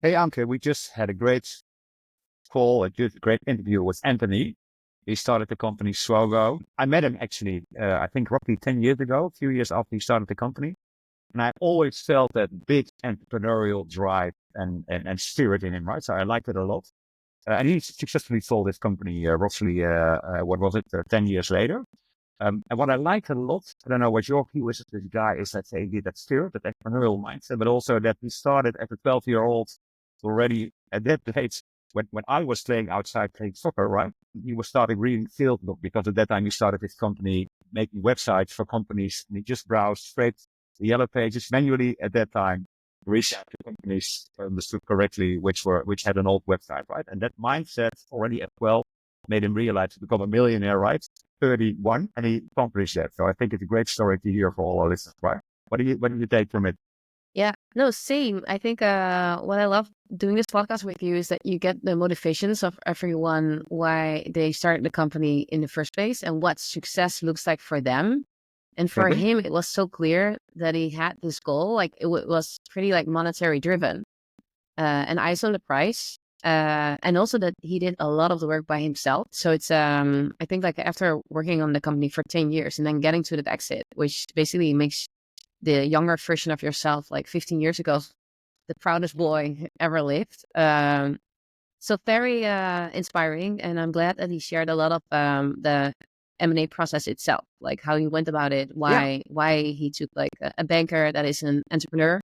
Hey, Anke, we just had a great call, a good, great interview with Anthony. He started the company Swogo. I met him actually, I think roughly 10 years ago, a few years after he started the company. And I always felt that big entrepreneurial drive and spirit in him, right? So I liked it a lot. And he successfully sold his company roughly, what was it, 10 years later. And what I like a lot, I don't know what your view is of this guy, is that he did that spirit, that entrepreneurial mindset, but also that he started as a 12-year-old already at that age. When I was playing outside playing soccer, right? He was starting reading field book because at that time he started his company making websites for companies, and he just browsed straight the yellow pages manually at that time, research the companies, if I understood correctly, which had an old website, right? And that mindset already at 12 made him realize to become a millionaire, right? 31, and he accomplished that. So I think it's a great story to hear for all our listeners, right? What do you take from it? Yeah, no, same. I think what I love doing this podcast with you is that you get the motivations of everyone why they started the company in the first place and what success looks like for them. And for Mhm. him, it was so clear that he had this goal, like was pretty like monetary driven, and eyes on the price. And also that he did a lot of the work by himself. So it's, I think like after working on the company for 10 years and then getting to that exit, which basically makes the younger version of yourself, like 15 years ago, the proudest boy ever lived. So very inspiring. And I'm glad that he shared a lot of the M&A process itself, like how he went about it, Yeah. why he took like a banker that is an entrepreneur,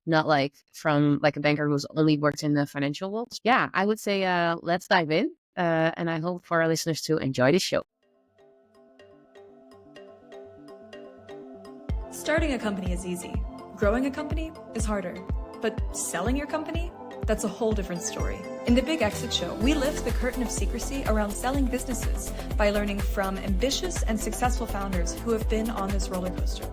not like from like a banker who's only worked in the financial world. Yeah, I would say let's dive in. And I hope for our listeners to enjoy this show. Starting a company is easy. Growing a company is harder. But selling your company? That's a whole different story. In the Big Exit Show, we lift the curtain of secrecy around selling businesses by learning from ambitious and successful founders who have been on this roller coaster.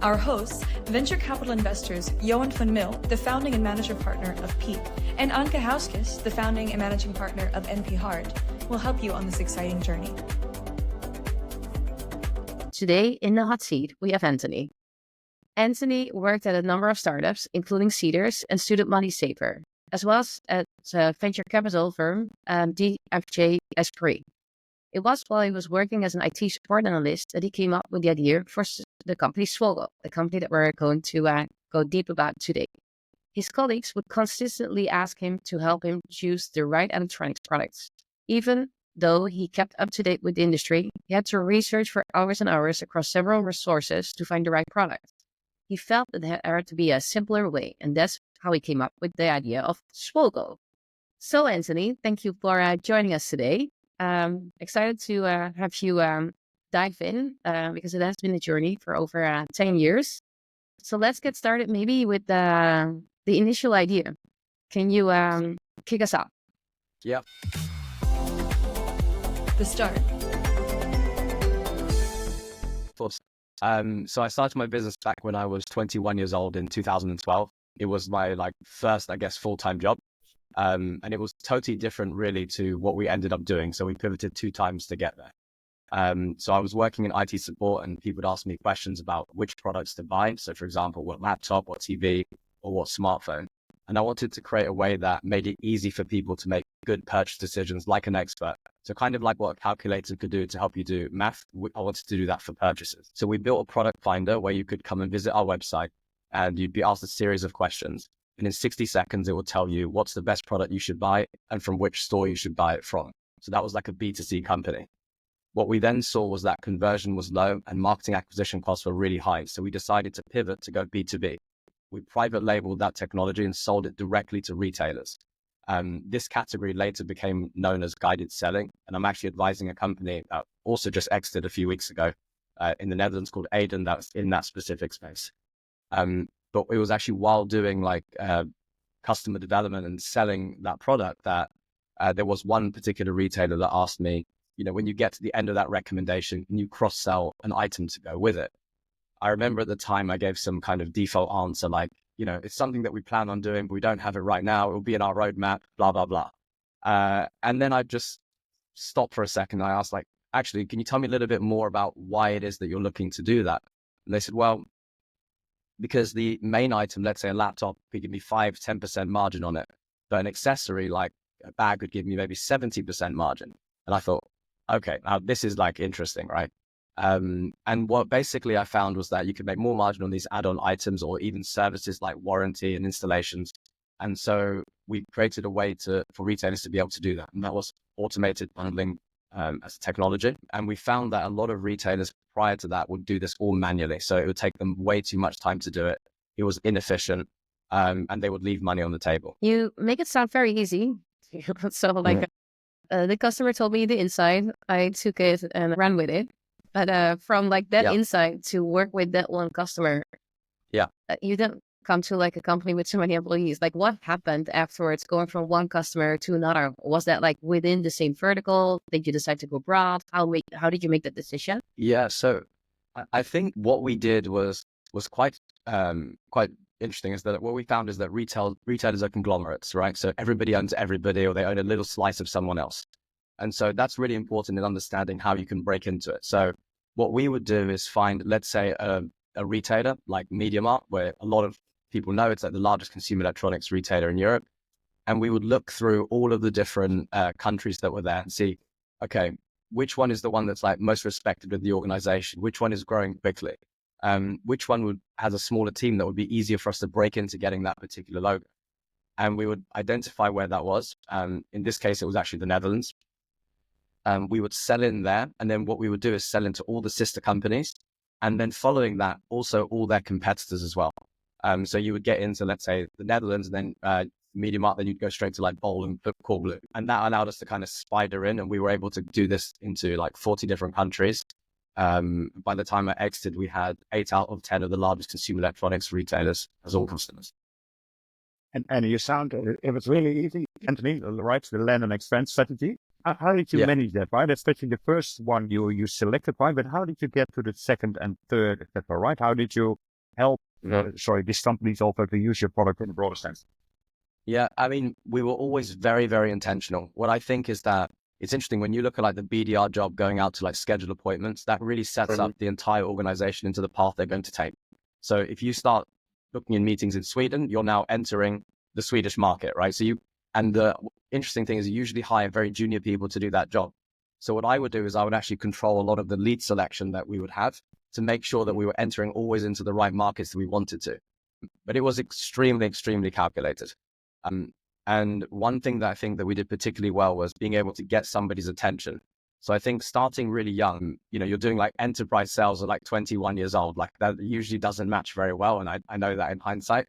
Our hosts, venture capital investors Johan van Mil, the founding and managing partner of Peak, and Anke Hauskes, the founding and managing partner of NP Hard, will help you on this exciting journey. Today in the hot seat, we have Anthony. Anthony worked at a number of startups, including Cedars and Student Money Saver, as well as at a venture capital firm, DFJ Esprit. It was while he was working as an IT support analyst that he came up with the idea for the company Swogo, the company that we're going to go deep about today. His colleagues would consistently ask him to help him choose the right electronics products. Even though he kept up to date with the industry, he had to research for hours and hours across several resources to find the right product. He felt that there had to be a simpler way, and that's how he came up with the idea of Swogo. So, Anthony, thank you for joining us today. Excited to have you dive in because it has been a journey for over 10 years. So let's get started maybe with the initial idea. Can you kick us off? Yep. The start. Of course. So I started my business back when I was 21 years old in 2012. It was my first, I guess, full-time job. And it was totally different really to what we ended up doing. So we pivoted 2 times to get there. So I was working in IT support and people would ask me questions about which products to buy. So for example, what laptop, what TV, or what smartphone. And I wanted to create a way that made it easy for people to make good purchase decisions like an expert. So kind of like what a calculator could do to help you do math, I wanted to do that for purchases. So we built a product finder where you could come and visit our website and you'd be asked a series of questions. And in 60 seconds, it will tell you what's the best product you should buy and from which store you should buy it from. So that was like a B2C company. What we then saw was that conversion was low and marketing acquisition costs were really high. So we decided to pivot to go B2B. We private labeled that technology and sold it directly to retailers. This category later became known as guided selling. And I'm actually advising a company that also just exited a few weeks ago in the Netherlands called Aiden that's in that specific space. But it was actually while doing customer development and selling that product that there was one particular retailer that asked me, when you get to the end of that recommendation, can you cross-sell an item to go with it? I remember at the time I gave some kind of default answer it's something that we plan on doing, but we don't have it right now. It will be in our roadmap, blah, blah, blah. And then I just stopped for a second. I asked actually, can you tell me a little bit more about why it is that you're looking to do that? And they said, well, because the main item, let's say a laptop, we give me 5-10% margin on it. but an accessory like a bag would give me maybe 70% margin. And I thought, okay, now this is like interesting, right? And what basically I found was that you could make more margin on these add-on items or even services like warranty and installations. And so we created a way for retailers to be able to do that. And that was automated bundling as a technology. And we found that a lot of retailers prior to that would do this all manually. So it would take them way too much time to do it. It was inefficient, and they would leave money on the table. You make it sound very easy. So like the customer told me the insight, I took it and ran with it. But from like that insight to work with that one customer, you don't come to like a company with so many employees. Like what happened afterwards going from one customer to another? Was that like within the same vertical? Did you decide to go broad? How did you make that decision? Yeah, so I think what we did was quite interesting. Is that what we found is that retailers are conglomerates, right? So everybody owns everybody, or they own a little slice of someone else. And so that's really important in understanding how you can break into it. So what we would do is find, let's say, a retailer like MediaMarkt, where a lot of people know it's like the largest consumer electronics retailer in Europe. And we would look through all of the different countries that were there and see, okay, which one is the one that's like most respected with the organization? Which one is growing quickly? Which one has a smaller team that would be easier for us to break into getting that particular logo? And we would identify where that was. In this case, it was actually the Netherlands. We would sell in there. And then what we would do is sell into all the sister companies. And then following that, also all their competitors as well. So you would get into, let's say, the Netherlands, and then MediaMarkt, then you'd go straight to like Bol and Coolblue. And that allowed us to kind of spider in, and we were able to do this into like 40 different countries. By the time I exited, we had 8 out of 10 of the largest consumer electronics retailers as all customers. And you sound, it was really easy, Anthony, right? The land and expand strategy. How did you manage that, right? Especially the first one you selected, right? But how did you get to the second and third, etc., right? How did you help, these companies also to use your product in a broader sense? Yeah, I mean, we were always very, very intentional. What I think is that it's interesting when you look at like the BDR job going out to like schedule appointments, that really sets up the entire organization into the path they're going to take. So if you start booking in meetings in Sweden, you're now entering the Swedish market, right? And the interesting thing is you usually hire very junior people to do that job. So what I would do is I would actually control a lot of the lead selection that we would have to make sure that we were entering always into the right markets that we wanted to. But it was extremely, extremely calculated. And one thing that I think that we did particularly well was being able to get somebody's attention. So I think starting really young, you're doing like enterprise sales at like 21 years old, like that usually doesn't match very well. And I know that in hindsight.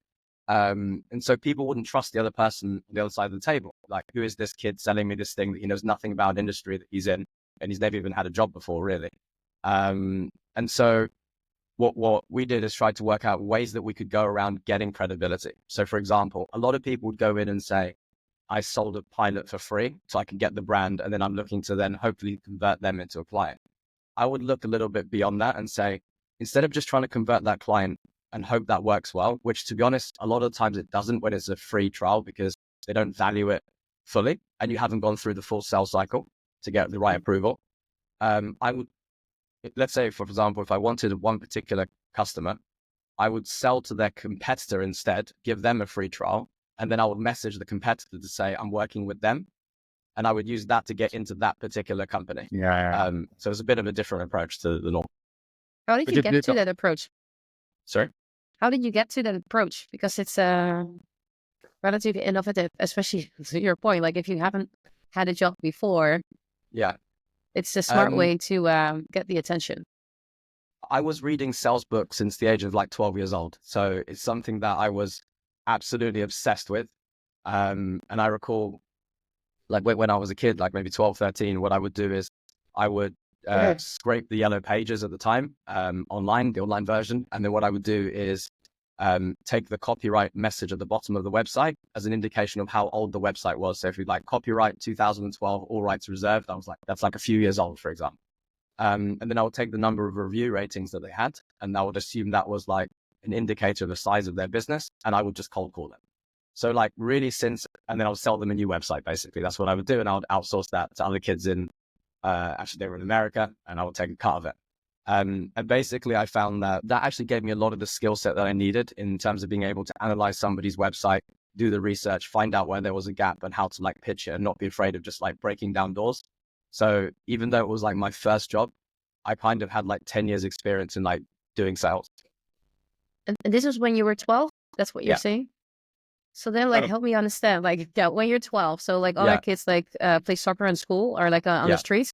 And so people wouldn't trust the other person on the other side of the table. Like, who is this kid selling me this thing that he knows nothing about industry that he's in, and he's never even had a job before, really. And so what we did is try to work out ways that we could go around getting credibility. So for example, a lot of people would go in and say, I sold a pilot for free so I can get the brand, and then I'm looking to then hopefully convert them into a client. I would look a little bit beyond that and say, instead of just trying to convert that client and hope that works well, which to be honest, a lot of times it doesn't when it's a free trial because they don't value it fully and you haven't gone through the full sales cycle to get the right approval. Let's say, for example, if I wanted one particular customer, I would sell to their competitor instead, give them a free trial, and then I would message the competitor to say, I'm working with them. And I would use that to get into that particular company. So it's a bit of a different approach to the norm. How did you get to that approach? Sorry? How did you get to that approach? Because it's relatively innovative, especially to your point. Like if you haven't had a job before, it's a smart way to get the attention. I was reading sales books since the age of like 12 years old. So it's something that I was absolutely obsessed with. And I recall like when I was a kid, like maybe 12, 13, what I would do is I would scrape the yellow pages at the time online, the online version. And then what I would do is take the copyright message at the bottom of the website as an indication of how old the website was. So if you like copyright 2012, all rights reserved, I was like, that's like a few years old, for example. And then I would take the number of review ratings that they had, and I would assume that was like an indicator of the size of their business, and I would just cold call them. So like really and then I would sell them a new website, basically. That's what I would do. And I would outsource that to other kids actually they were in America, and I would take a cut of it. And basically I found that actually gave me a lot of the skill set that I needed in terms of being able to analyze somebody's website, do the research, find out where there was a gap and how to like pitch it and not be afraid of just like breaking down doors. So even though it was like my first job, I kind of had like 10 years experience in like doing sales. And this was when you were 12? That's what you're saying? So then like help me understand, like when you're 12, so like other kids like play soccer in school or like on the streets.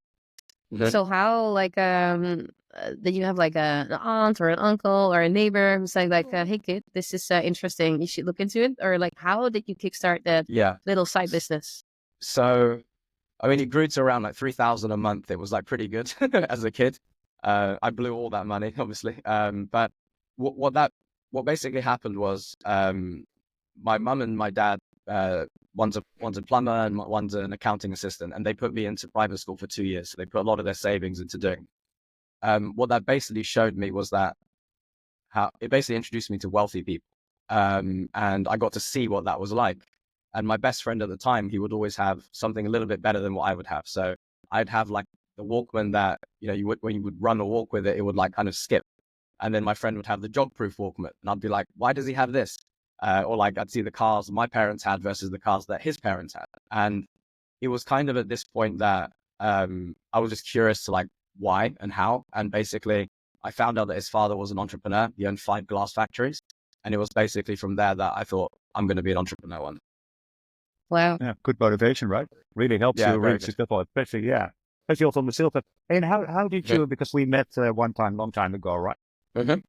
So how like did you have like an aunt or an uncle or a neighbor who's like hey kid, this is interesting, you should look into it? Or like how did you kickstart that little side business? So I mean, it grew to around like 3,000 a month. It was like pretty good as a kid. I blew all that money, obviously. But what basically happened was my mum and my dad, one's a plumber and one's an accounting assistant, and they put me into private school for 2 years. So they put a lot of their savings into doing. What that basically showed me was that how it basically introduced me to wealthy people, and I got to see what that was like. And my best friend at the time, he would always have something a little bit better than what I would have. So I'd have like the Walkman that, you know, when you would run a walk with it, it would like kind of skip. And then my friend would have the jog-proof Walkman. And I'd be like, why does he have this? Or like I'd see the cars my parents had versus the cars that his parents had. And it was kind of at this point that I was just curious to like why and how. And basically I found out that his father was an entrepreneur. He owned 5 glass factories. And it was basically from there that I thought, I'm going to be an entrepreneur one. Wow. Yeah, good motivation, right? Really helps you reach successful, especially also on the sales side. And how did you, because we met one time, long time ago, right? At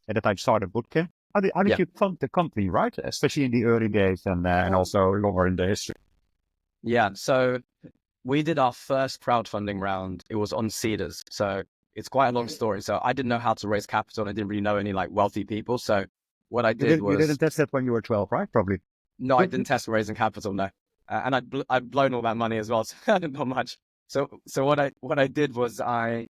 the time started bootcamp. How did you fund the company, right? Especially in the early days and also longer in the history. Yeah, so we did our first crowdfunding round. It was on Cedars. So it's quite a long story. So I didn't know how to raise capital. And I didn't really know any like wealthy people. So what I did was... You didn't test that when you were 12, right? Probably. No, I didn't test raising capital, no. And I'd blown all that money as well, so I didn't know much. So what I did was I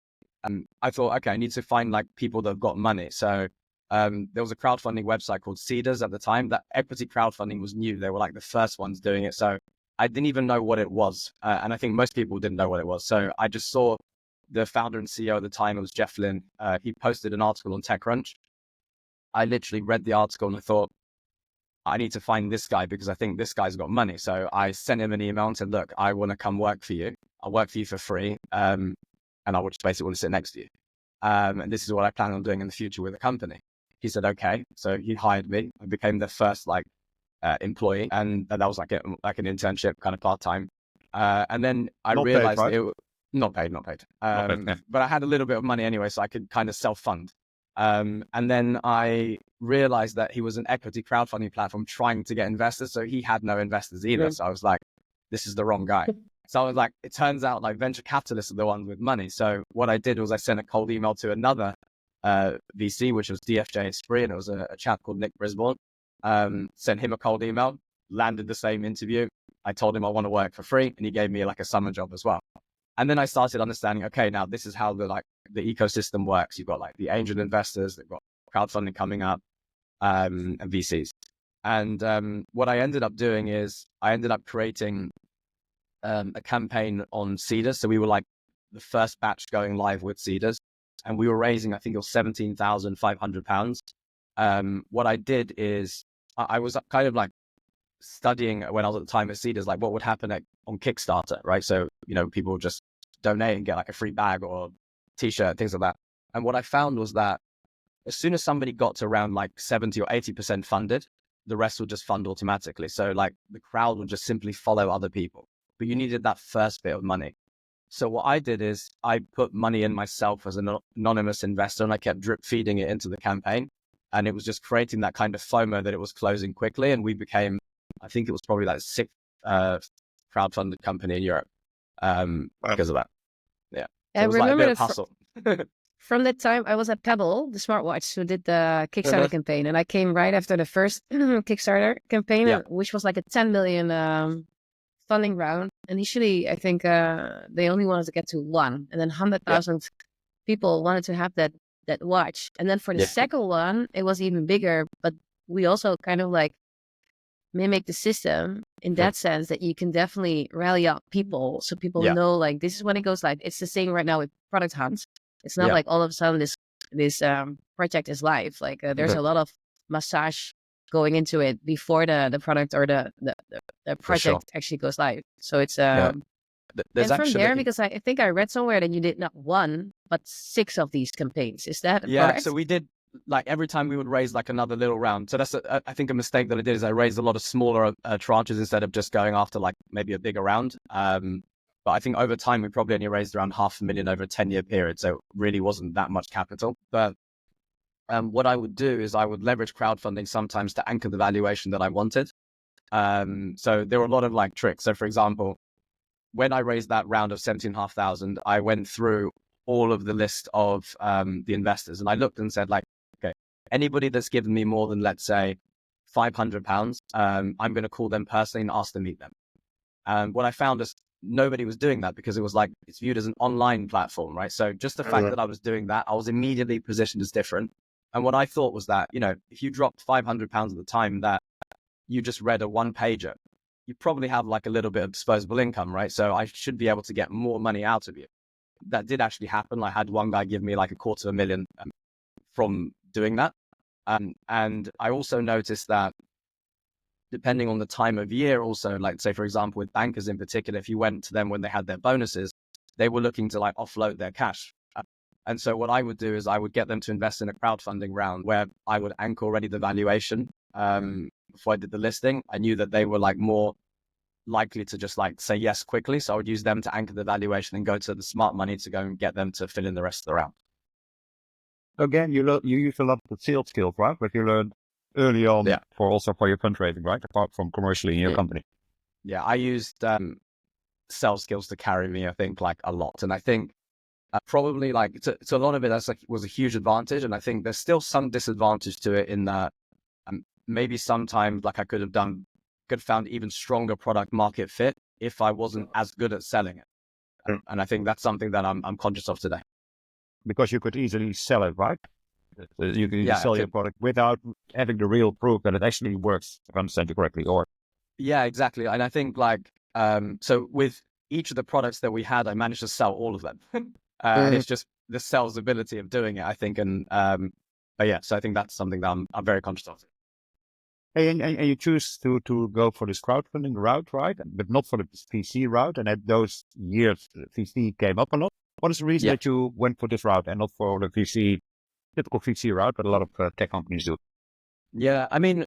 thought, okay, I need to find like people that have got money. So there was a crowdfunding website called Cedars at the time. That equity crowdfunding was new. They were like the first ones doing it. So I didn't even know what it was. And I think most people didn't know what it was. So I just saw the founder and CEO at the time, it was Jeff Lynne. He posted an article on TechCrunch. I literally read the article and I thought, I need to find this guy because I think this guy's got money. So I sent him an email and said, look, I want to come work for you. I'll work for you for free. And I would just basically want to sit next to you. And this is what I plan on doing in the future with the company. He said, okay. So he hired me. I became their first like employee. And that was like an internship kind of part-time. And then I realized paid, right? Not paid. But I had a little bit of money anyway, so I could kind of self-fund. And then I realized that he was an equity crowdfunding platform trying to get investors. So he had no investors either. So I was like, this is the wrong guy. So I was like, it turns out like venture capitalists are the ones with money. So what I did was I sent a cold email to another VC, which was DFJ Spree, and it was a chap called Nick Brisbane. Sent him a cold email, landed the same interview. I told him I want to work for free, and he gave me like a summer job as well. And then I started understanding, okay, now this is how the ecosystem works. You've got like the angel investors, they've got crowdfunding coming up, and VCs. And what I ended up doing is I ended up creating a campaign on Cedars. So we were like the first batch going live with Cedars, and we were raising, I think it was £17,500. What I did is I was kind of like studying when I was at the time at Cedars, like what would happen on Kickstarter, right? So, you know, people would just donate and get like a free bag or t-shirt, things like that. And what I found was that as soon as somebody got to around like 70 or 80% funded, the rest would just fund automatically. So like the crowd would just simply follow other people, but you needed that first bit of money. So what I did is I put money in myself as an anonymous investor, and I kept drip feeding it into the campaign. And it was just creating that kind of FOMO that it was closing quickly. And we became, I think it was probably like 6th crowdfunded company in Europe because of that. Yeah. So I it was like a remember bit of hustle. from that time, I was at Pebble, the smartwatch, who did the Kickstarter campaign. And I came right after the first Kickstarter campaign, which was like a 10 million funding round. Initially, I think they only wanted to get to 1. And then 100,000 people wanted to have that watch. And then for the second one, it was even bigger. But we also kind of like mimic the system in that sense that you can definitely rally up people. So people know like this is when it goes live. It's the same right now with Product Hunt. It's not like all of a sudden this project is live. Like there's a lot of massage going into it before the product or the project actually goes live. So it's There's and from actually there, because I think I read somewhere that you did not one but 6 of these campaigns. Is that correct? So we did, like, every time we would raise like another little round. So that's I think a mistake that I did is I raised a lot of smaller tranches instead of just going after like maybe a bigger round. But I think over time we probably only raised around $500,000 over a 10-year period, so it really wasn't that much capital. But what I would do is I would leverage crowdfunding sometimes to anchor the valuation that I wanted. So there were a lot of like tricks. So for example, when I raised that round of 17,500, I went through all of the list of the investors, and I looked and said, like, okay, anybody that's given me more than, let's say, £500, I'm going to call them personally and ask them to meet them. And what I found is nobody was doing that, because it was like, it's viewed as an online platform, right? So just the fact that I was doing that, I was immediately positioned as different. And what I thought was that, if you dropped £500 at the time that you just read a one-pager, you probably have like a little bit of disposable income, right? So I should be able to get more money out of you. That did actually happen. I had one guy give me like $250,000 from doing that. And I also noticed that depending on the time of year also, like say, for example, with bankers in particular, if you went to them when they had their bonuses, they were looking to like offload their cash. And so what I would do is I would get them to invest in a crowdfunding round where I would anchor already the valuation. Before I did the listing, I knew that they were like more likely to just like say yes quickly. So I would use them to anchor the valuation and go to the smart money to go and get them to fill in the rest of the round. Again, you used a lot of the sales skills, right? But you learned early on for your fundraising, right? Apart from commercially in your company. Yeah, I used sales skills to carry me, I think, like a lot. And I think probably like to a lot of it, that's like was a huge advantage. And I think there's still some disadvantage to it in that maybe sometimes like I could have found even stronger product market fit if I wasn't as good at selling it. And I think that's something that I'm conscious of today. Because you could easily sell it, right? You can sell your product without having the real proof that it actually works, if I understand you correctly. Yeah, exactly. And I think like, so with each of the products that we had, I managed to sell all of them. And it's just the sales ability of doing it, I think. And, but yeah, so I think that's something that I'm very conscious of. And you choose to go for this crowdfunding route, right? But not for the VC route. And at those years, VC came up a lot. What is the reason that you went for this route and not for the typical VC route, but a lot of tech companies do? Yeah, I mean,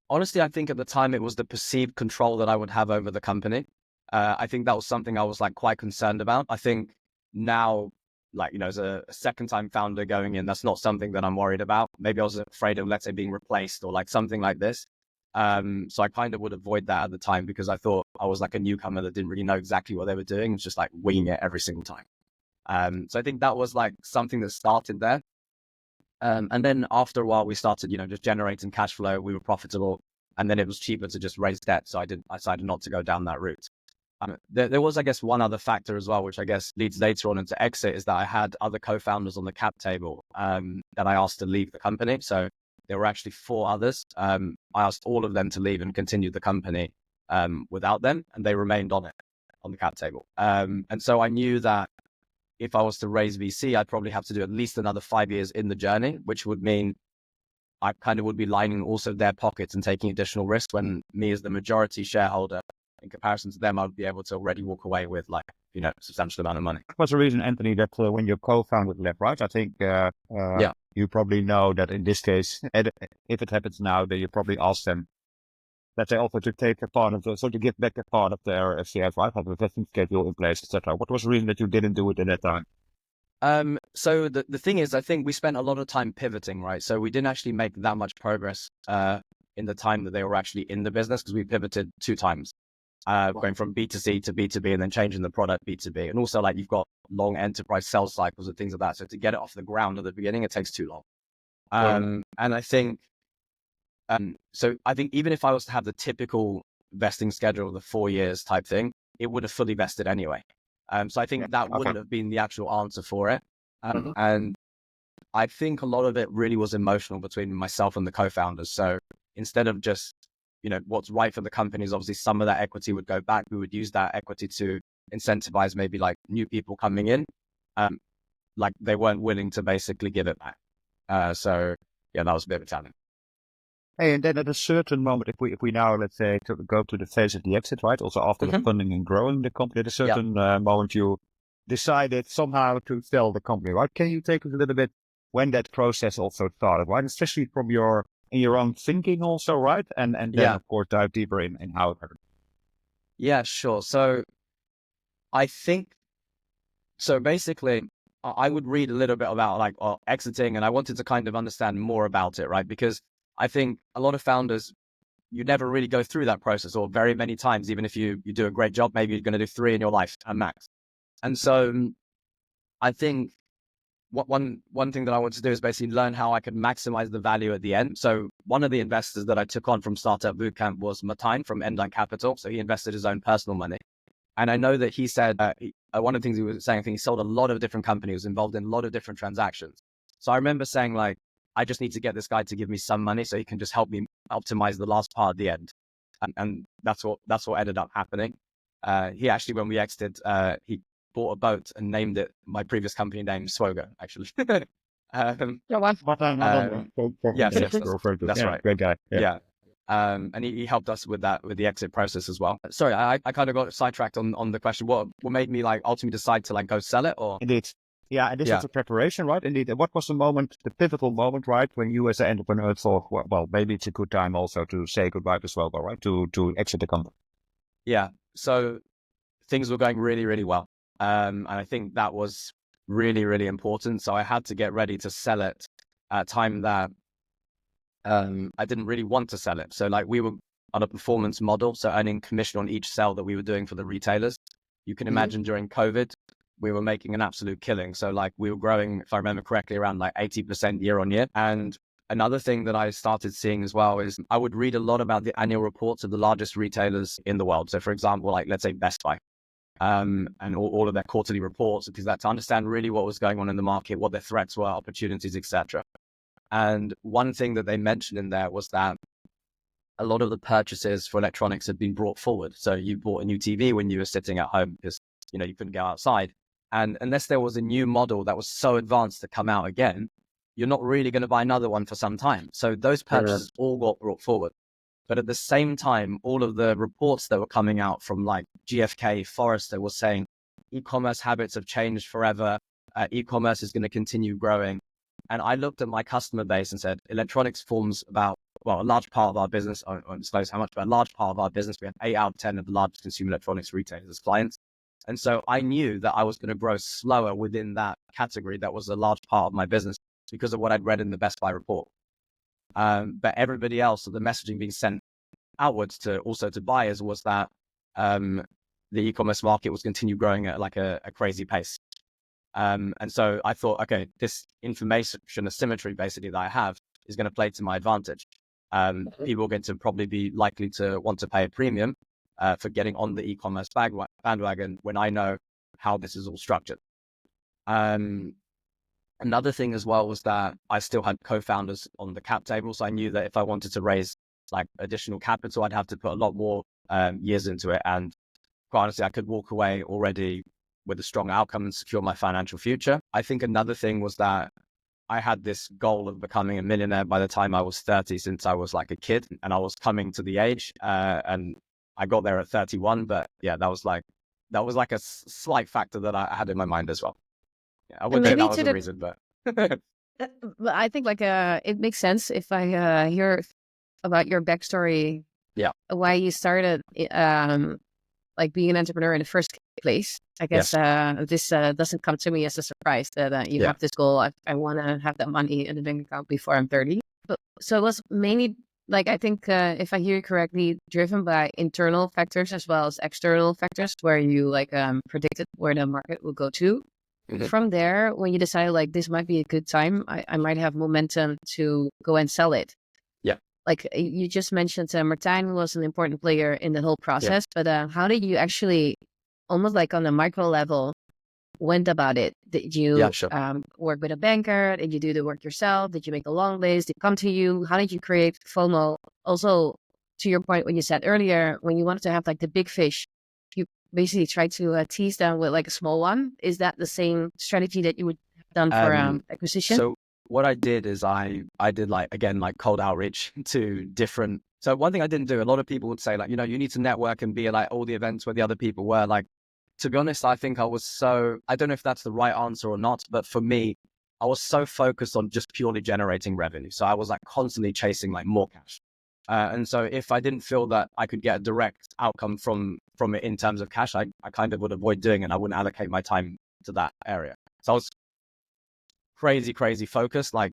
honestly, I think at the time it was the perceived control that I would have over the company. I think that was something I was like quite concerned about. I think now, like, as a second-time founder going in, that's not something that I'm worried about. Maybe I was afraid of, let's say, being replaced or like something like this. So I kind of would avoid that at the time because I thought I was like a newcomer that didn't really know exactly what they were doing. It's just like winging it every single time. So I think that was like something that started there. And then after a while, we started, just generating cash flow. We were profitable, and then it was cheaper to just raise debt. So I decided not to go down that route. There was, I guess, one other factor as well, which I guess leads later on into exit, is that I had other co-founders on the cap table that I asked to leave the company. So there were actually 4 others. I asked all of them to leave and continue the company without them, and they remained on the cap table. And so I knew that if I was to raise VC, I'd probably have to do at least another 5 years in the journey, which would mean I kind of would be lining also their pockets and taking additional risk, when me as the majority shareholder, in comparison to them, I would be able to already walk away with like, a substantial amount of money. What's the reason, Anthony, that when your co-founder left, right? I think you probably know that in this case, if it happens now, then you probably ask them, let's say, also to take a part of to give back a part of their FCF, right? Have a vesting schedule in place, etc. What was the reason that you didn't do it at that time? So the thing is, I think we spent a lot of time pivoting, right? So we didn't actually make that much progress in the time that they were actually in the business, because we pivoted 2 times. Going from B2C to B2B and then changing the product B2B. And also, like, you've got long enterprise sales cycles and things like that. So to get it off the ground at the beginning, it takes too long. And I think, so I think even if I was to have the typical vesting schedule of the 4 years type thing, it would have fully vested anyway. So I think that wouldn't have been the actual answer for it. And I think a lot of it really was emotional between myself and the co-founders. So instead of just, what's right for the company is obviously some of that equity would go back. We would use that equity to incentivize maybe like new people coming in. Like they weren't willing to basically give it back. So yeah, that was a bit of a challenge. Hey, and then at a certain moment, if we now, let's say, to go to the phase of the exit, right? Also after the funding and growing the company, at a certain moment, you decided somehow to sell the company, right? Can you take us a little bit when that process also started, right? Especially from your own thinking also, right? And then of course dive deeper in how it happened. Yeah, sure. So I think, so basically I would read a little bit about like exiting, and I wanted to kind of understand more about it, right? Because I think a lot of founders, you never really go through that process, or very many times, even if you do a great job, maybe you're going to do 3 in your life at max. And so I think one thing that I want to do is basically learn how I could maximize the value at the end. So one of the investors that I took on from Startup Bootcamp was Martijn from Endline Capital. So he invested his own personal money. And I know that he said, one of the things he was saying, I think he sold a lot of different companies, was involved in a lot of different transactions. So I remember saying like, I just need to get this guy to give me some money so he can just help me optimize the last part at the end. And that's what ended up happening. He actually, when we exited, he bought a boat and named it my previous company name, Swogo, actually. Yes, that's right. Great guy. Yeah. And he helped us with the exit process as well. Sorry, I kind of got sidetracked on the question. What made me like ultimately decide to like go sell it? Or Indeed. Yeah, and this was a preparation, right? Indeed. And what was the moment, the pivotal moment, right, when you as an entrepreneur thought, well, maybe it's a good time also to say goodbye to Swogo, right? To exit the company. Yeah. So things were going really, really well. And I think that was really, really important. So I had to get ready to sell it at a time that I didn't really want to sell it. So like we were on a performance model, so earning commission on each sale that we were doing for the retailers. You can imagine during COVID, we were making an absolute killing. So like we were growing, if I remember correctly, around like 80% year on year. And another thing that I started seeing as well is I would read a lot about the annual reports of the largest retailers in the world. So for example, like let's say Best Buy. And all of their quarterly reports, because that's to understand really what was going on in the market, what their threats were, opportunities, etc. And one thing that they mentioned in there was that a lot of the purchases for electronics had been brought forward. So you bought a new TV when you were sitting at home because you couldn't go outside, and unless there was a new model that was so advanced to come out again, you're not really going to buy another one for some time. So those purchases all got brought forward. But at the same time, all of the reports that were coming out from like GfK, Forrester was saying e-commerce habits have changed forever. E-commerce is going to continue growing. And I looked at my customer base and said, electronics forms a large part of our business. I won't disclose how much, but a large part of our business. We have 8 out of 10 of the largest consumer electronics retailers as clients. And so I knew that I was going to grow slower within that category. That was a large part of my business because of what I'd read in the Best Buy report. But everybody else, so the messaging being sent outwards to buyers was that the e-commerce market was continue growing at like a crazy pace. And so I thought, okay, this information asymmetry basically that I have is going to play to my advantage. People are going to probably be likely to want to pay a premium for getting on the e-commerce bandwagon when I know how this is all structured. Another thing as well was that I still had co-founders on the cap table. So I knew that if I wanted to raise like additional capital, I'd have to put a lot more years into it. And quite honestly, I could walk away already with a strong outcome and secure my financial future. I think another thing was that I had this goal of becoming a millionaire by the time I was 30, since I was like a kid and I was coming to the age and I got there at 31. But yeah, that was like a slight factor that I had in my mind as well. Yeah, I wouldn't say that was the reason, but but I think like it makes sense if I hear about your backstory. Yeah, why you started like being an entrepreneur in the first place. I guess this doesn't come to me as a surprise that you have this goal. I want to have that money in the bank account before I'm 30. But so it was mainly like, I think if I hear you correctly, driven by internal factors as well as external factors, where you like predicted where the market will go to. From there, when you decide like this might be a good time, I might have momentum to go and sell it. Yeah. Like you just mentioned, Martijn was an important player in the whole process, but how did you actually, almost like on a micro level, went about it? Did you work with a banker? Did you do the work yourself? Did you make a long list? Did it come to you? How did you create FOMO? Also, to your point, when you said earlier, when you wanted to have like the big fish, you basically try to tease them with like a small one. Is that the same strategy that you would have done for acquisition? So what I did is I did like, again, like cold outreach to different. So one thing I didn't do, a lot of people would say like, you know, you need to network and be at like all the events where the other people were. Like, to be honest, I think I don't know if that's the right answer or not, but for me, I was so focused on just purely generating revenue. So I was like constantly chasing like more cash. And so if I didn't feel that I could get a direct outcome from it in terms of cash, I kind of would avoid doing it. I wouldn't allocate my time to that area. So I was crazy focused, like,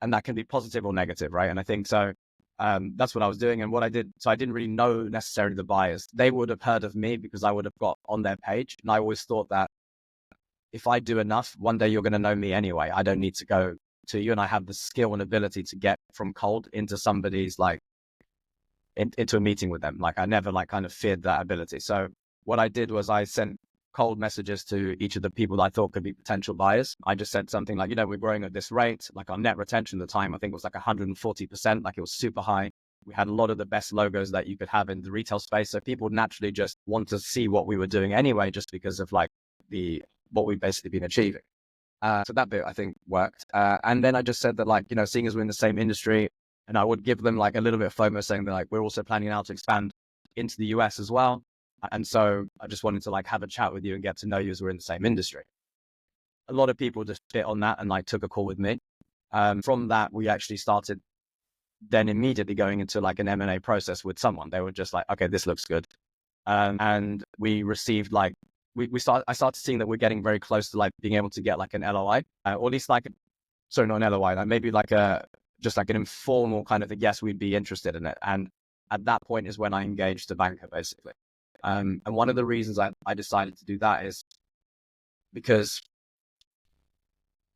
and that can be positive or negative, right? And I think so. That's what I was doing. And what I did, so I didn't really know necessarily the buyers. They would have heard of me because I would have got on their page. And I always thought that if I do enough, one day you're going to know me anyway. I don't need to go to you. And I have the skill and ability to get from cold into somebody's like, into a meeting with them. Like I never like kind of feared that ability. So what I did was I sent cold messages to each of the people that I thought could be potential buyers. I just said something like, you know, we're growing at this rate, like our net retention at the time, I think it was like 140%, like it was super high. We had a lot of the best logos that you could have in the retail space. So people naturally just want to see what we were doing anyway, just because of like what we've basically been achieving. So that bit I think worked. And then I just said that like, you know, seeing as we're in the same industry, and I would give them like a little bit of FOMO saying that like, we're also planning now to expand into the US as well. And so I just wanted to like have a chat with you and get to know you as we're in the same industry. A lot of people just bit on that and like took a call with me. From that, we actually started then immediately going into like an M&A process with someone. They were just like, okay, this looks good. And we received like, I started seeing that we're getting very close to like being able to get like an LOI, or at least like, sorry, not an LOI, like maybe like just like an informal kind of thing. Yes, we'd be interested in it. And at that point is when I engaged a banker basically. And one of the reasons I decided to do that is because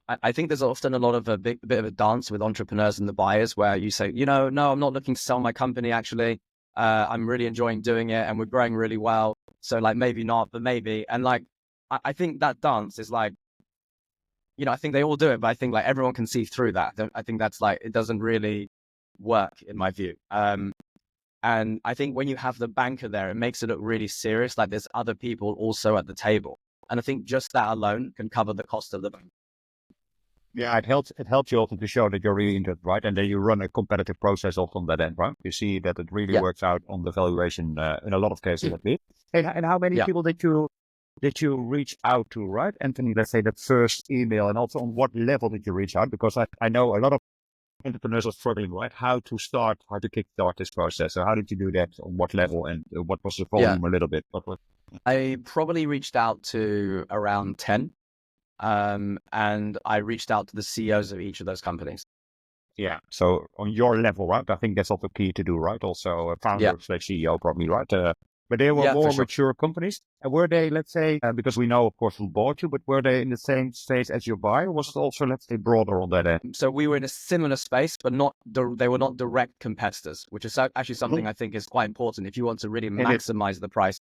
I think there's often a lot of a bit of a dance with entrepreneurs and the buyers where you say, you know, no, I'm not looking to sell my company. Actually, I'm really enjoying doing it and we're growing really well. So like, maybe not, but maybe. And like, I think that dance is like, you know, I think they all do it, but I think like everyone can see through that. I think that's like, it doesn't really work in my view. And I think when you have the banker there, it makes it look really serious. Like there's other people also at the table. And I think just that alone can cover the cost of the bank. Yeah, it helps you also to show that you're really interested, right? And then you run a competitive process also on that end, right? You see that it really works out on the valuation in a lot of cases at least. And how many people did you reach out to, right, Anthony? Let's say the first email, and also on what level did you reach out? Because I know a lot of entrepreneurs are struggling, right? How to kickstart this process. So how did you do that? On what level, and what was the volume a little bit? I probably reached out to around 10. And I reached out to the CEOs of each of those companies. Yeah. So on your level, right? I think that's also key to do, right? Also a founder / CEO probably, right? But they were more mature companies. And were they, let's say, because we know, of course, who bought you, but were they in the same space as your buyer? Or was it also, let's say, broader on that end? So we were in a similar space, but they were not direct competitors, which is actually something I think is quite important. If you want to really maximize the price,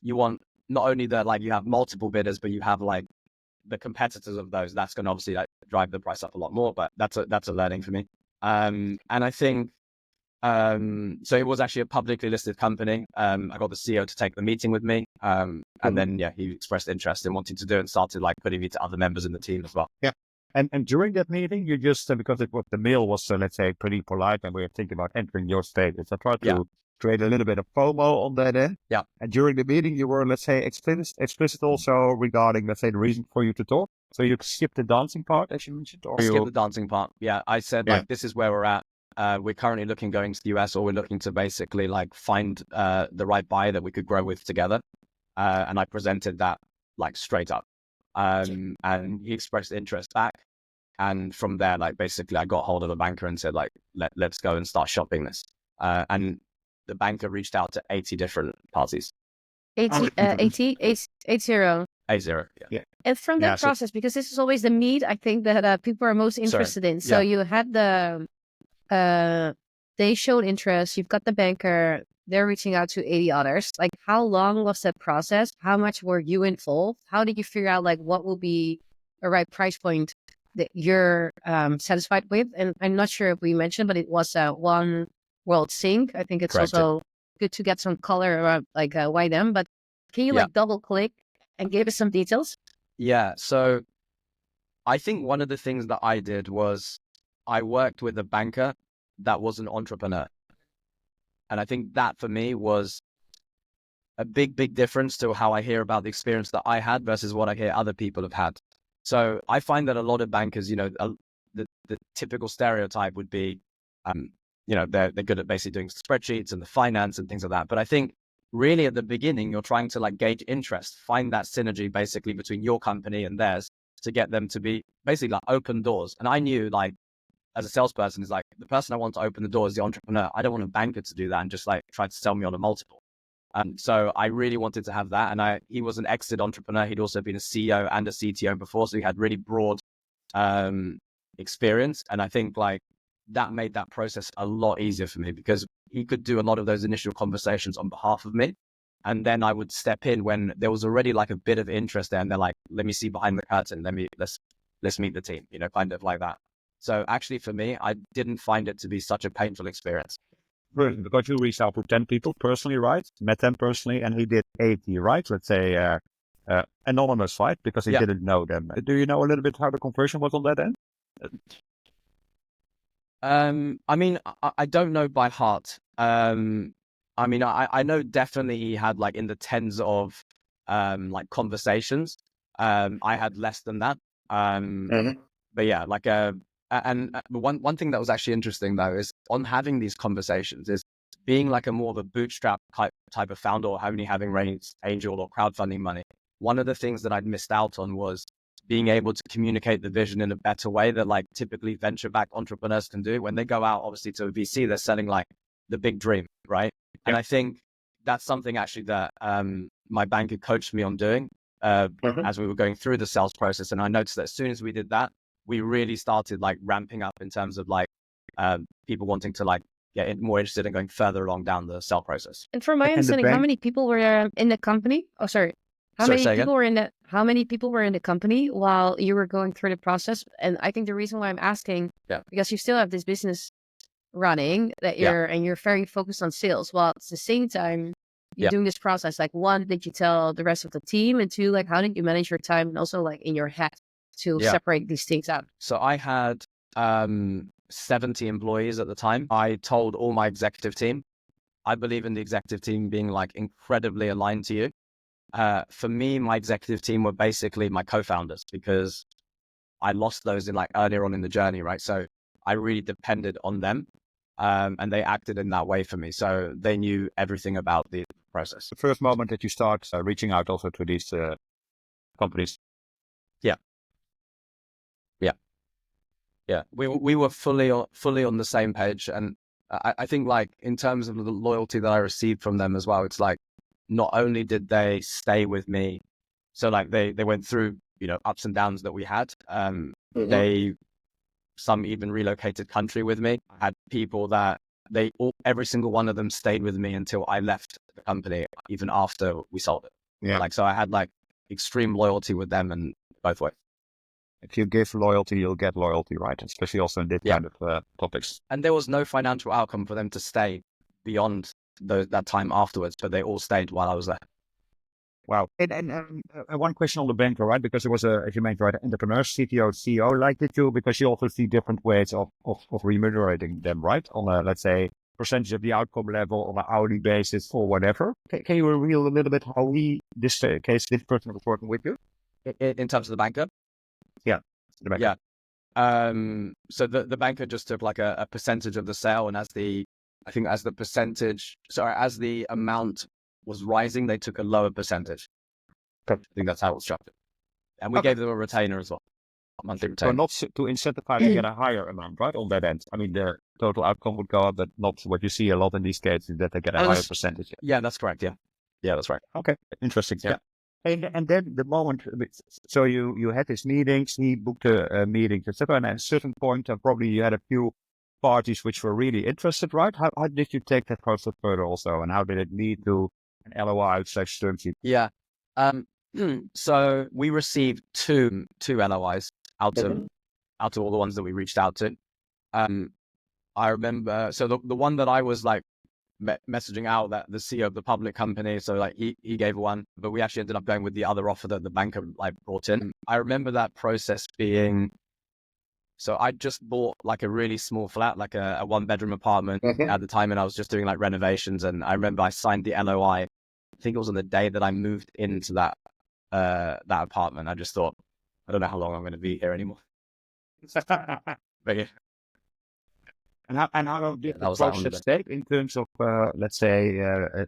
you want not only that, like you have multiple bidders, but you have like the competitors of those. That's going to obviously like drive the price up a lot more, but that's a learning for me. And I think, so it was actually a publicly listed company. I got the CEO to take the meeting with me. And then, he expressed interest in wanting to do it and started like putting me to other members in the team as well. Yeah. And during that meeting, you just, because the mail was, let's say, pretty polite and we were thinking about entering your state, I tried to create a little bit of FOMO on that end. Yeah. And during the meeting, you were, let's say, explicit also regarding, let's say, the reason for you to talk. So you skipped the dancing part, as you mentioned? Or skip the dancing part. Yeah. I said, like, this is where we're at. We're currently looking going to the US, or we're looking to basically like find the right buyer that we could grow with together. And I presented that like straight up. And he expressed interest back. And from there, like basically I got hold of a banker and said, like, let's go and start shopping this. And the banker reached out to 80 different parties. 80. 80. Yeah. And from that process, because this is always the meat, I think that people are most interested in. So you had they showed interest, you've got the banker, they're reaching out to 80 others. Like, how long was that process? How much were you involved? How did you figure out like what will be a right price point that you're satisfied with? And I'm not sure if we mentioned, but it was One World Sync. I think it's also good to get some color around like why them, but can you like double click and give us some details? Yeah. So I think one of the things that I did was I worked with a banker that was an entrepreneur. And I think that for me was a big difference to how I hear about the experience that I had versus what I hear other people have had. So I find that a lot of bankers, the typical stereotype would be, they're good at basically doing spreadsheets and the finance and things like that. But I think really at the beginning, you're trying to like gauge interest, find that synergy basically between your company and theirs to get them to be basically like open doors. And I knew like, as a salesperson, is like the person I want to open the door is the entrepreneur. I don't want a banker to do that and just like try to sell me on a multiple. So I really wanted to have that. And he was an exit entrepreneur. He'd also been a CEO and a CTO before. So he had really broad experience. And I think like that made that process a lot easier for me because he could do a lot of those initial conversations on behalf of me. And then I would step in when there was already like a bit of interest there. And they're like, let me see behind the curtain. Let's meet the team, kind of like that. So actually for me, I didn't find it to be such a painful experience. Brilliant, because you reached out to 10 people personally, right? Met them personally, and he did 80, right? Let's say anonymous, right? Because he didn't know them. Do you know a little bit how the conversion was on that end? I mean, I don't know by heart. I mean, I know definitely he had like in the tens of like conversations. I had less than that. But yeah, like and one thing that was actually interesting though is on having these conversations is being like a more of a bootstrap type of founder or having raised angel or crowdfunding money. One of the things that I'd missed out on was being able to communicate the vision in a better way that like typically venture-backed entrepreneurs can do. When they go out, obviously to a VC, they're selling like the big dream, right? Yeah. And I think that's something actually that my banker coached me on doing as we were going through the sales process. And I noticed that as soon as we did that, we really started like ramping up in terms of like people wanting to like get more interested in going further along down the sell process. And from my understanding, how many people were in the company? Oh, sorry. How many people were in the company while you were going through the process? And I think the reason why I'm asking, because you still have this business running that you're very focused on sales, while at the same time you're doing this process. Like, one, did you tell the rest of the team? And two, like, how did you manage your time and also like in your head to separate these things out? So I had 70 employees at the time. I told all my executive team. I believe in the executive team being like incredibly aligned to you. For me, my executive team were basically my co-founders because I lost those in like earlier on in the journey, right? So I really depended on them, and they acted in that way for me. So they knew everything about the process. The first moment that you start reaching out also to these companies. Yeah, we were fully on the same page, and I think like in terms of the loyalty that I received from them as well, it's like not only did they stay with me, so like they went through ups and downs that we had. Some even relocated country with me. I had people that every single one of them stayed with me until I left the company, even after we sold it. Yeah, like so I had like extreme loyalty with them, and both ways. If you give loyalty, you'll get loyalty, right? Especially also in this kind of topics. And there was no financial outcome for them to stay beyond that time afterwards, but they all stayed while I was there. Wow. And one question on the banker, right? Because it was as you mentioned, right, entrepreneur, CTO, CEO, like did you? Because you also see different ways of remunerating them, right? On a, let's say, percentage of the outcome level on an hourly basis or whatever. Can you reveal a little bit how this person was working with you? In terms of the banker? Yeah. The banker. Yeah. So the banker just took like a percentage of the sale, and as the amount was rising, they took a lower percentage. Okay. I think that's how it was structured. And we gave them a retainer as well. A monthly retainer. So not to incentivize to get a higher amount, right? On that end. I mean, the total outcome would go up, but not what you see a lot in these cases that they get a higher percentage. Yeah, that's correct. Yeah, that's right. Okay. Interesting. Yeah. And then the moment, so you had these meetings, he booked meetings, etc. And at a certain point, probably you had a few parties which were really interested, right? How did you take that process further also? And how did it lead to an LOI/term sheet? Yeah. So we received two LOIs out of all the ones that we reached out to. I remember, so the one that I was like messaging out, that the CEO of the public company, so like he gave one, but we actually ended up going with the other offer that the banker like brought in. I remember that process being So I just bought like a really small flat, like a 1-bedroom apartment at the time, and I was just doing like renovations. And I remember I signed the LOI. I think it was on the day that I moved into that apartment. I just thought, I don't know how long I'm going to be here anymore. But yeah. And how long did that the was that process take in terms of, let's say,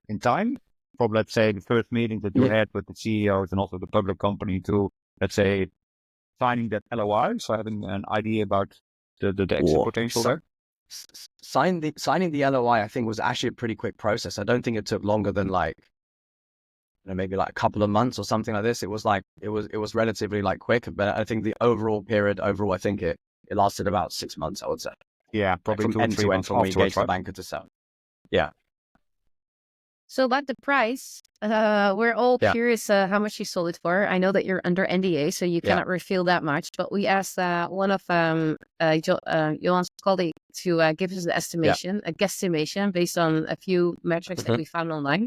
in time? From, let's say, the first meeting that you had with the CEOs and also the public company to, let's say, signing that LOI, so having an idea about the exit potential there? Signing the LOI, I think, was actually a pretty quick process. I don't think it took longer than like, maybe like a couple of months or something like this. It was relatively like quick, but I think the overall period, I think it lasted about 6 months, I would say. Yeah, probably from 2 or end 3 to end months from we engaged the right? banker to sell. Yeah. So about the price, we're all curious how much you sold it for. I know that you're under NDA, so you cannot reveal that much. But we asked one of Johan's colleagues to give us an estimation, a guesstimation based on a few metrics that we found online.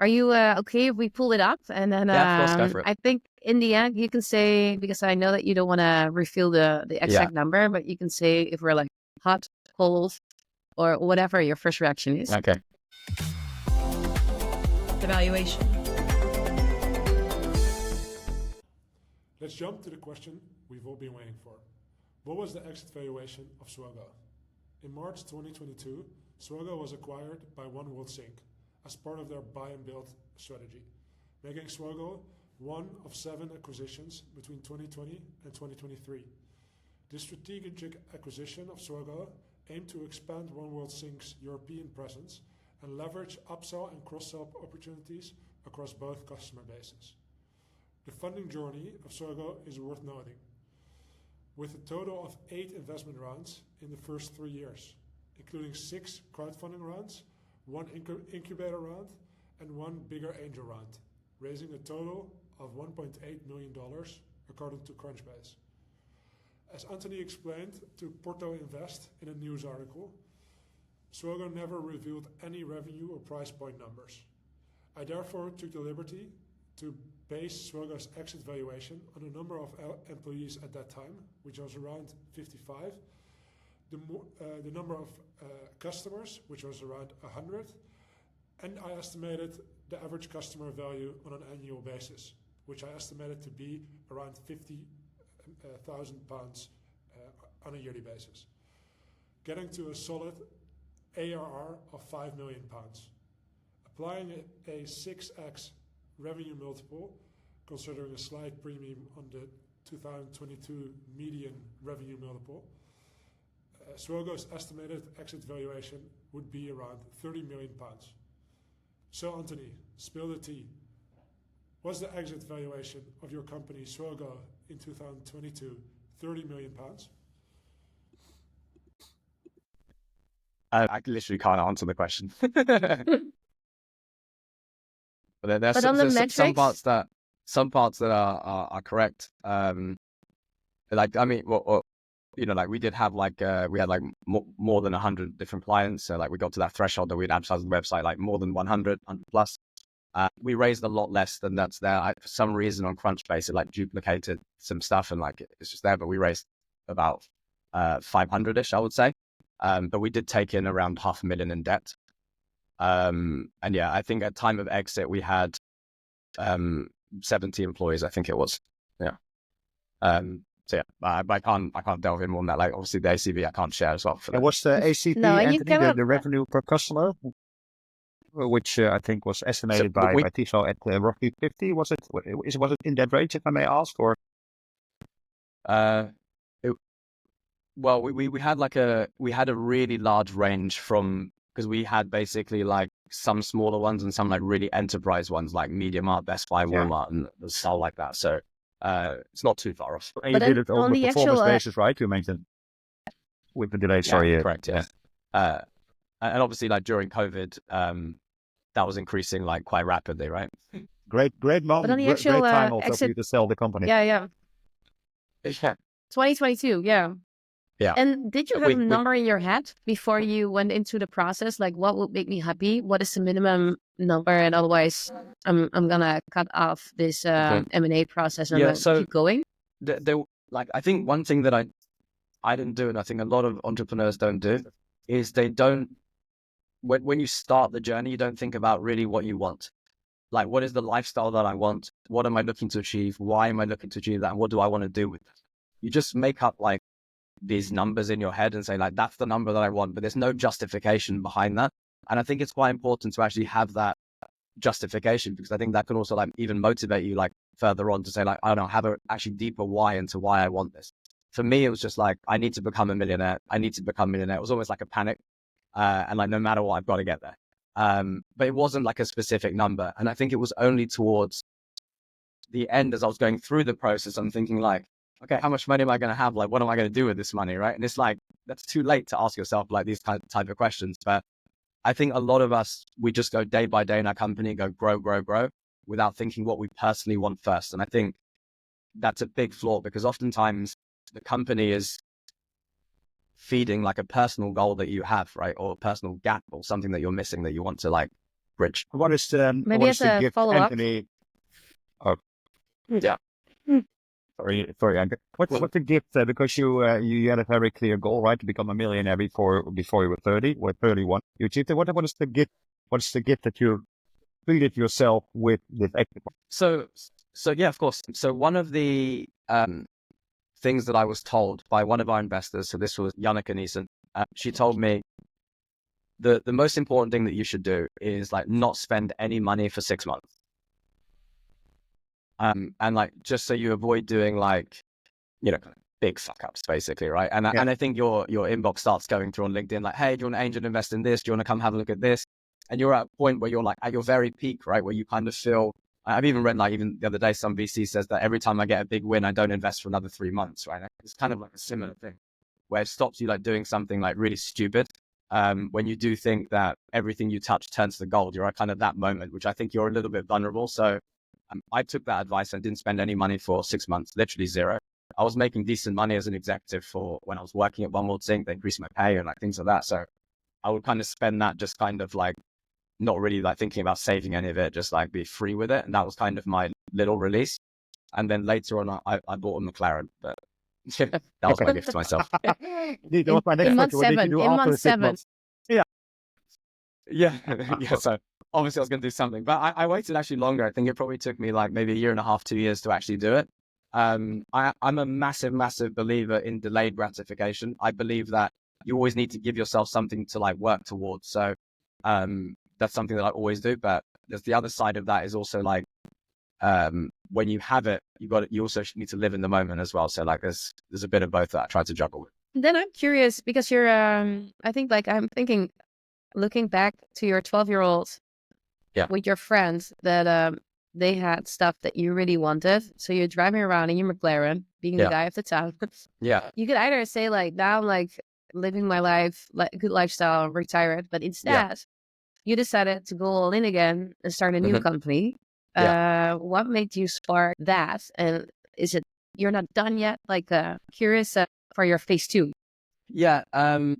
Are you okay if we pull it up? And then of course, go for it. I think in the end you can say, because I know that you don't want to reveal the exact number, but you can say if we're like hot, cold, or whatever your first reaction is. Okay. The valuation. Let's jump to the question we've all been waiting for. What was the exit valuation of Swogo? In March 2022, Swogo was acquired by One World Sync as part of their buy and build strategy, making Swogo one of 7 acquisitions between 2020 and 2023. This strategic acquisition of Swogo aimed to expand One World Sync's European presence and leverage upsell and cross-sell opportunities across both customer bases. The funding journey of Swogo is worth noting, with a total of 8 investment rounds in the first 3 years, including 6 crowdfunding rounds, 1 incubator round, and 1 bigger angel round, raising a total of $1.8 million according to Crunchbase. As Anthony explained to Porto Invest in a news article, Swogo never revealed any revenue or price point numbers. I therefore took the liberty to base Swogo's exit valuation on the number of employees at that time, which was around 55, the number of customers, which was around 100, and I estimated the average customer value on an annual basis, which I estimated to be around £50,000 on a yearly basis, getting to a solid ARR of £5 million. Applying a 6x revenue multiple, considering a slight premium on the 2022 median revenue multiple, Swogo's estimated exit valuation would be around £30 million. So Anthony, spill the tea. Was the exit valuation of your company Swogo in 2022 £30 million? I literally can't answer the question. But there's on the some metrics? some parts that are correct. Like, I mean, like we did have like we had like more than 100 different clients. So like we got to that threshold that we'd advertise on the website, like more than 100 plus. We raised a lot less than that's there. For some reason on Crunchbase, it like duplicated some stuff and like it's just there. But we raised about 500-ish, I would say. But we did take in around $500,000 in debt. And yeah, I think at time of exit we had 70 employees, I think it was. Yeah. So yeah, I can't delve in more than that. Like obviously the ACV I can't share as well. And what's the ACV, No, and you Anthony, cannot- the revenue per customer, which I think was estimated by Tiso at roughly 50. Was it in that range, if I may ask, or? Well, we had a really large range from, because we had basically like some smaller ones and some like really enterprise ones like MediaMarkt, Best Buy, Walmart, and stuff like that. So it's not too far off. And you did it on the a performance actual, basis, right? You mentioned with the delay. Yeah, Sorry, correct. Yeah. And obviously, like during COVID, that was increasing like quite rapidly, right? Great moment. But on the great actual time also for exit, you to sell the company. yeah, Yeah. 2022, yeah. Yeah. And did you have a number in your head before you went into the process? Like, what would make me happy? What is the minimum number? And otherwise, I'm gonna cut off this M&A process and keep going. Like I think one thing that I didn't do, and I think a lot of entrepreneurs don't do, is they don't, when you start the journey, you don't think about really what you want. Like, what is the lifestyle that I want? What am I looking to achieve? Why am I looking to achieve that? And what do I want to do with it? You just make up like these numbers in your head and say like, that's the number that I want, but there's no justification behind that. And I think it's quite important to actually have that justification, because I think that can also like even motivate you like further on to say like, I don't know, have a actually deeper why into why I want this. For me, it was just like, I need to become a millionaire. I need to become a millionaire. It was almost like a panic. And like, no matter what, I've got to get there. But it wasn't like a specific number. And I think it was only towards the end, as I was going through the process, I'm thinking like, okay, how much money am I going to have? Like, what am I going to do with this money? Right. And it's like, that's too late to ask yourself like these type of questions. But I think a lot of us, we just go day by day in our company, go grow, grow, grow, without thinking what we personally want first. And I think that's a big flaw, because oftentimes the company is feeding like a personal goal that you have, right? Or a personal gap or something that you're missing that you want to like bridge. What is Maybe what as is the a gift, follow-up. Anthony? Oh, Yeah. sorry. What's the gift? Because you had a very clear goal, right, to become a millionaire before you were 30 or 31. You achieved it. What is the gift? What is the gift that you treated yourself with extra? So yeah, of course. So one of the things that I was told by one of our investors, so this was Janneke Nielsen, she told me the most important thing that you should do is like not spend any money for 6 months. And like, just so you avoid doing like, you know, kind of big fuck ups basically, right? And I think your inbox starts going through on LinkedIn, like, hey, do you want to angel invest in this? Do you want to come have a look at this? And you're at a point where you're like at your very peak, right? Where you kind of feel, I've even read like even the other day, some VC says that every time I get a big win, I don't invest for another 3 months, right? It's kind of like a similar thing where it stops you like doing something like really stupid. When you do think that everything you touch turns to gold, you're at kind of that moment, which I think you're a little bit vulnerable. So I took that advice and didn't spend any money for 6 months, literally zero. I was making decent money as an executive for when I was working at One World Sync. They increased my pay and like things like that. So I would kind of spend that just kind of like not really like thinking about saving any of it, just like be free with it. And that was kind of my little release. And then later on, I bought a McLaren, but that was my gift to myself. That was my next in month question. What did you 7, do in after month the 6 7. months? Yeah. Yeah. So obviously I was going to do something, but I waited actually longer. I think it probably took me like maybe a year and a half, 2 years to actually do it. I'm a massive believer in delayed gratification. I believe that you always need to give yourself something to like work towards. So, that's something that I always do, but there's the other side of that is also like, when you have it, you also need to live in the moment as well. So like there's a bit of both that I try to juggle with. Then I'm curious because you're, I think like I'm thinking, looking back to your 12-year-old with your friends that they had stuff that you really wanted. So you're driving around in your McLaren, being the guy of the town. Yeah. You could either say like, now I'm like living my life, like a good lifestyle, retired, but instead you decided to go all in again and start a new company. What made you spark that? And is it, you're not done yet? Like curious for your phase 2. I'm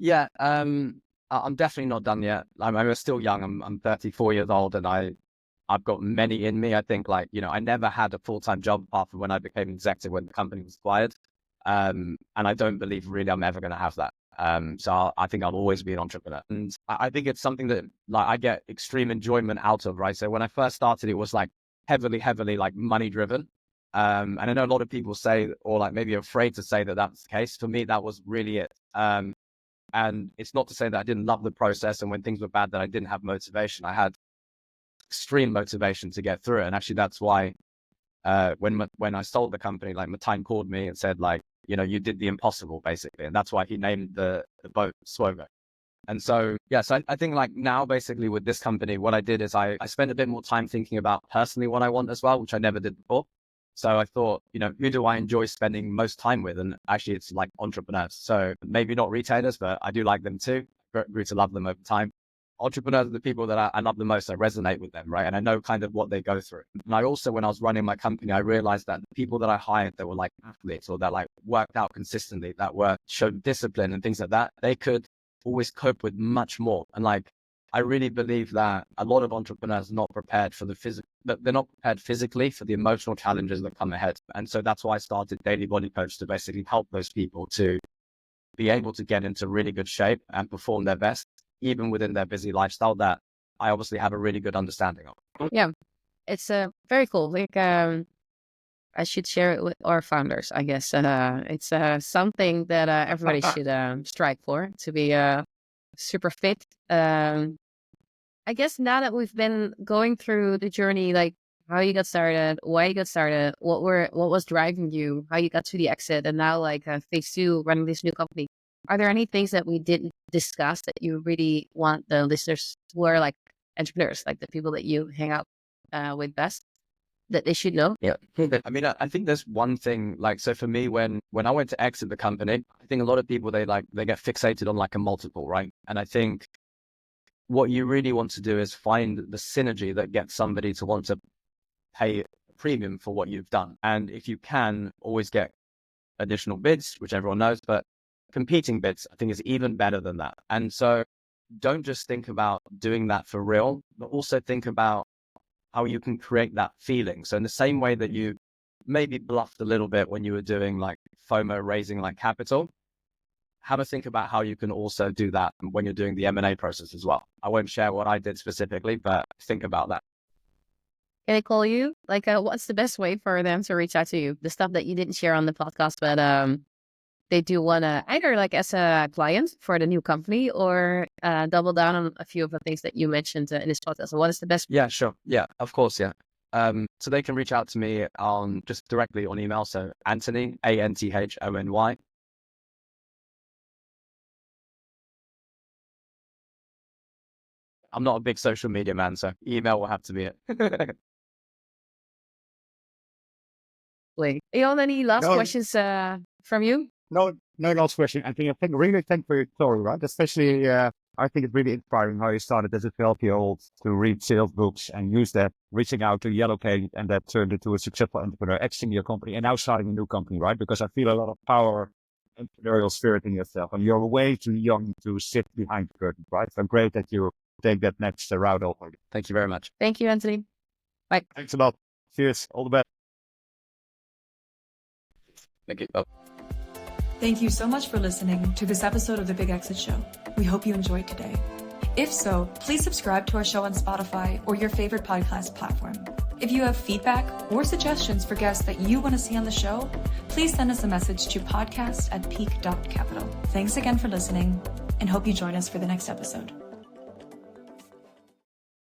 definitely not done yet. I'm still young. I'm 34 years old and I've got many in me. I think like, you know, I never had a full-time job apart from when I became executive when the company was acquired. And I don't believe really I'm ever going to have that. So I think I'll always be an entrepreneur. And I think it's something that like I get extreme enjoyment out of, right? So when I first started, it was like heavily like money driven. And I know a lot of people say, or like maybe afraid to say that that's the case. For me, that was really it. And it's not to say that I didn't love the process and when things were bad that I didn't have motivation. I had extreme motivation to get through it. And actually that's why when I sold the company, like Martijn called me and said like, you know, you did the impossible basically. And that's why he named the boat Swogo. And so, so I think like now basically with this company, what I did is I spent a bit more time thinking about personally what I want as well, which I never did before. So I thought, you know, who do I enjoy spending most time with? And actually it's like entrepreneurs. So maybe not retailers, but I do like them too. Grew to love them over time. Entrepreneurs are the people that I love the most. I resonate with them, right? And I know kind of what they go through. And I also, when I was running my company, I realized that the people that I hired that were like athletes or that like worked out consistently, that showed discipline and things like that, they could always cope with much more. And like, I really believe that a lot of entrepreneurs are not prepared for they're not prepared physically for the emotional challenges that come ahead. And so that's why I started Daily Body Coach to basically help those people to be able to get into really good shape and perform their best, even within their busy lifestyle that I obviously have a really good understanding of. Yeah, it's very cool. Like, I should share it with our founders, I guess. It's something that everybody should strive for, to be super fit. I guess now that we've been going through the journey, like how you got started, why you got started, what was driving you, how you got to the exit, and now like phase 2, running this new company. Are there any things that we didn't discuss that you really want the listeners who are like entrepreneurs, like the people that you hang out with best, that they should know? Yeah. I mean, I think there's one thing, like, so for me, when I went to exit the company, I think a lot of people, they get fixated on like a multiple, right? And I think what you really want to do is find the synergy that gets somebody to want to pay a premium for what you've done. And if you can, always get additional bids, which everyone knows, but competing bids, I think, is even better than that. And so don't just think about doing that for real, but also think about how you can create that feeling. So in the same way that you maybe bluffed a little bit when you were doing like FOMO, raising like capital, have a think about how you can also do that when you're doing the M&A process as well. I won't share what I did specifically, but think about that. Can they call you? Like, what's the best way for them to reach out to you? The stuff that you didn't share on the podcast, but they do want to either like as a client for the new company or double down on a few of the things that you mentioned in this podcast. So what is the best? Yeah, sure. Yeah, of course. Yeah. So they can reach out to me on just directly on email. So Anthony, Anthony. I'm not a big social media man, so email will have to be it. Wait, any last questions from you? No last question. I think really thank for your story, right? Especially, I think it's really inspiring how you started as a 12-year-old to read sales books and use that, reaching out to Yellow Cake, and that turned into a successful entrepreneur, exiting your company and now starting a new company, right? Because I feel a lot of power, entrepreneurial spirit in yourself, and you're way too young to sit behind the curtain, right? So great that you take that next route over. Thank you very much. Thank you, Anthony. Bye. Thanks a lot. Cheers. All the best. Thank you. Oh. Thank you so much for listening to this episode of The Big Exit Show. We hope you enjoyed today. If so, please subscribe to our show on Spotify or your favorite podcast platform. If you have feedback or suggestions for guests that you want to see on the show, please send us a message to podcast@peak.capital. Thanks again for listening, and hope you join us for the next episode.